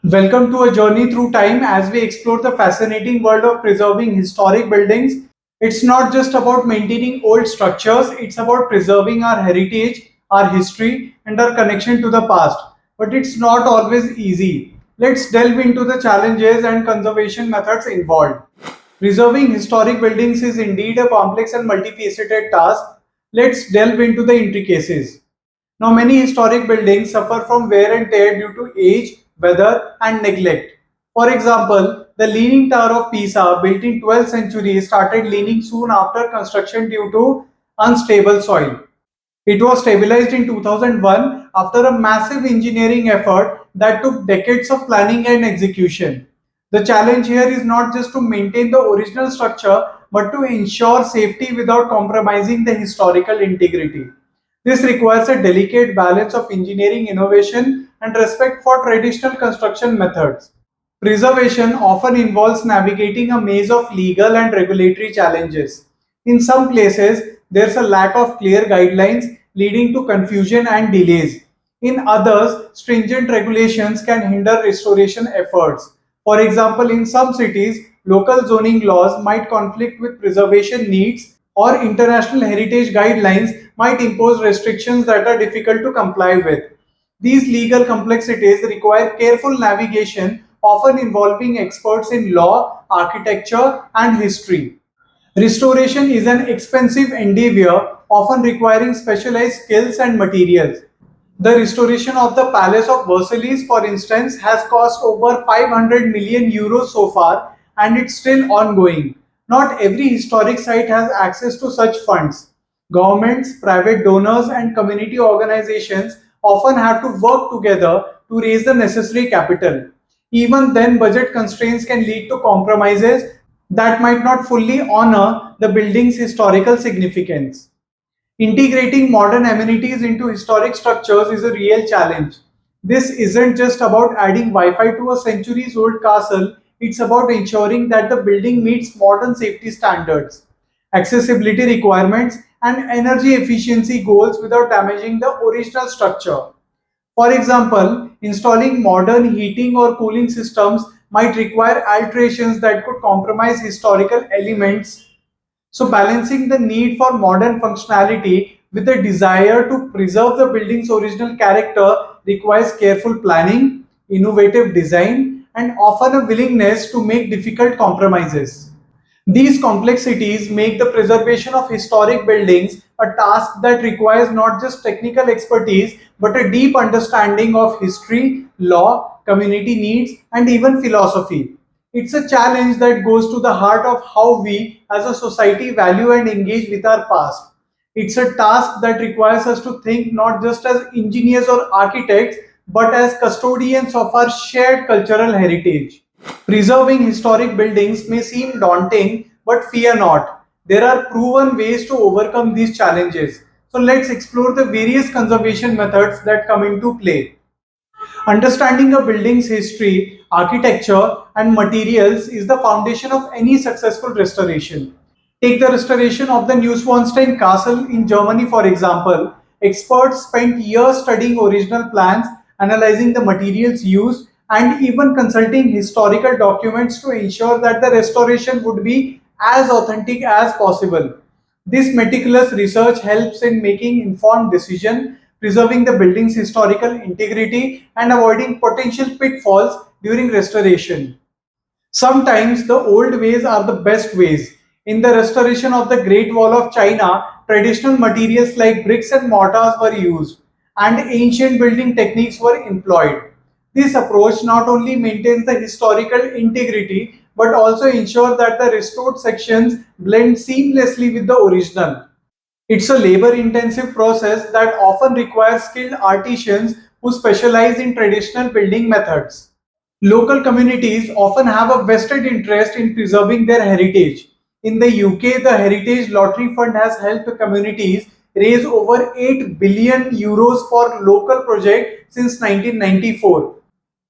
Welcome to a journey through time as we explore the fascinating world of preserving historic buildings. It's not just about maintaining old structures, it's about preserving our heritage, our history, and our connection to the past. But it's not always easy. Let's delve into the challenges and conservation methods involved. Preserving historic buildings is indeed a complex and multifaceted task. Let's delve into the intricacies. Now, many historic buildings suffer from wear and tear due to age, weather, and neglect. For example, the Leaning Tower of Pisa, built in 12th century, started leaning soon after construction due to unstable soil. It was stabilized in 2001 after a massive engineering effort that took decades of planning and execution. The challenge here is not just to maintain the original structure but to ensure safety without compromising the historical integrity. This requires a delicate balance of engineering innovation and respect for traditional construction methods. Preservation often involves navigating a maze of legal and regulatory challenges. In some places, there's a lack of clear guidelines leading to confusion and delays. In others, stringent regulations can hinder restoration efforts. For example, in some cities, local zoning laws might conflict with preservation needs, or international heritage guidelines might impose restrictions that are difficult to comply with. These legal complexities require careful navigation, often involving experts in law, architecture, and history. Restoration is an expensive endeavor, often requiring specialized skills and materials. The restoration of the Palace of Versailles, for instance, has cost over 500 million euros so far, and it's still ongoing. Not every historic site has access to such funds. Governments, private donors, and community organizations often have to work together to raise the necessary capital. Even then, budget constraints can lead to compromises that might not fully honor the building's historical significance. Integrating modern amenities into historic structures is a real challenge. This isn't just about adding Wi Fi to a centuries old castle, it's about ensuring that the building meets modern safety standards, accessibility requirements, and energy efficiency goals without damaging the original structure. For example, installing modern heating or cooling systems might require alterations that could compromise historical elements, so, balancing the need for modern functionality with the desire to preserve the building's original character requires careful planning, innovative design, and often a willingness to make difficult compromises. These complexities make the preservation of historic buildings a task that requires not just technical expertise but a deep understanding of history, law, community needs, and even philosophy. It's a challenge that goes to the heart of how we as a society value and engage with our past. It's a task that requires us to think not just as engineers or architects but as custodians of our shared cultural heritage. Preserving historic buildings may seem daunting, but fear not. There are proven ways to overcome these challenges. So let's explore the various conservation methods that come into play. Understanding a building's history, architecture, and materials is the foundation of any successful restoration. Take the restoration of the Neuschwanstein Castle in Germany, for example. Experts spent years studying original plans, analyzing the materials used, and even consulting historical documents to ensure that the restoration would be as authentic as possible. This meticulous research helps in making informed decisions, preserving the building's historical integrity, and avoiding potential pitfalls during restoration. Sometimes the old ways are the best ways. In the restoration of the Great Wall of China, traditional materials like bricks and mortars were used, and ancient building techniques were employed. This approach not only maintains the historical integrity but also ensures that the restored sections blend seamlessly with the original. It's a labor intensive process that often requires skilled artisans who specialize in traditional building methods. Local communities often have a vested interest in preserving their heritage. In the UK, the Heritage Lottery Fund has helped communities raise over 8 billion euros for local projects since 1994.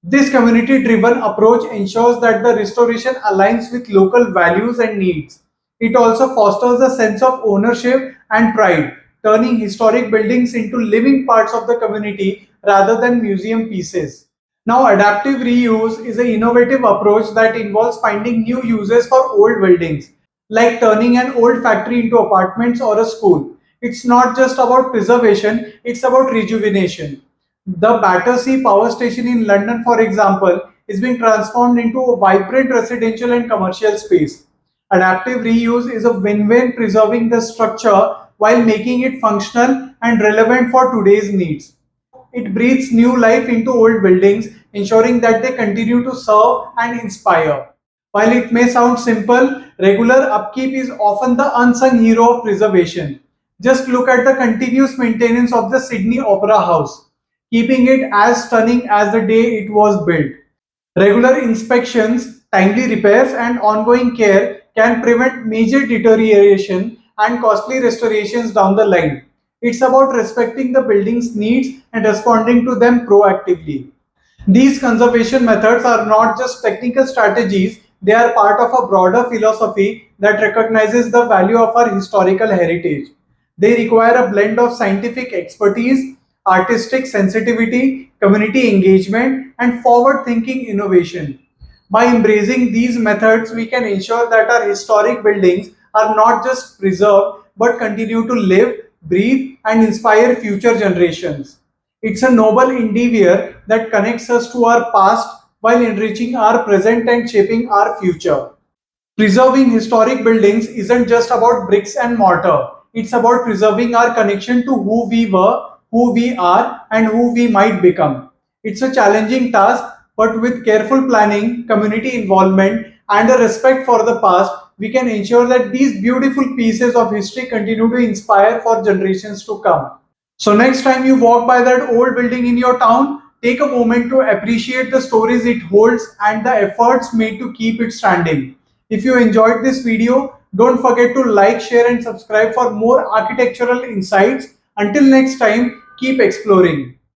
This community driven approach ensures that the restoration aligns with local values and needs. It also fosters a sense of ownership and pride, turning historic buildings into living parts of the community rather than museum pieces. Now, adaptive reuse is an innovative approach that involves finding new uses for old buildings, like turning an old factory into apartments or a school. It's not just about preservation, it's about rejuvenation. The Battersea Power Station in London, for example, is being transformed into a vibrant residential and commercial space. Adaptive reuse is a win-win, preserving the structure while making it functional and relevant for today's needs. It breathes new life into old buildings, ensuring that they continue to serve and inspire. While it may sound simple, regular upkeep is often the unsung hero of preservation. Just look at the continuous maintenance of the Sydney Opera House, keeping it as stunning as the day it was built. Regular inspections, timely repairs, and ongoing care can prevent major deterioration and costly restorations down the line. It's about respecting the building's needs and responding to them proactively. These conservation methods are not just technical strategies, they are part of a broader philosophy that recognizes the value of our historical heritage. They require a blend of scientific expertise, artistic sensitivity, community engagement, and forward thinking innovation. By embracing these methods, we can ensure that our historic buildings are not just preserved but continue to live, breathe, and inspire future generations. It's a noble endeavor that connects us to our past while enriching our present and shaping our future. Preserving historic buildings isn't just about bricks and mortar. It's about preserving our connection to who we were, who we are, and who we might become. It's a challenging task, but with careful planning, community involvement, and a respect for the past, we can ensure that these beautiful pieces of history continue to inspire for generations to come. So, next time you walk by that old building in your town, take a moment to appreciate the stories it holds and the efforts made to keep it standing. If you enjoyed this video, don't forget to like, share, and subscribe for more architectural insights. Until next time, keep exploring.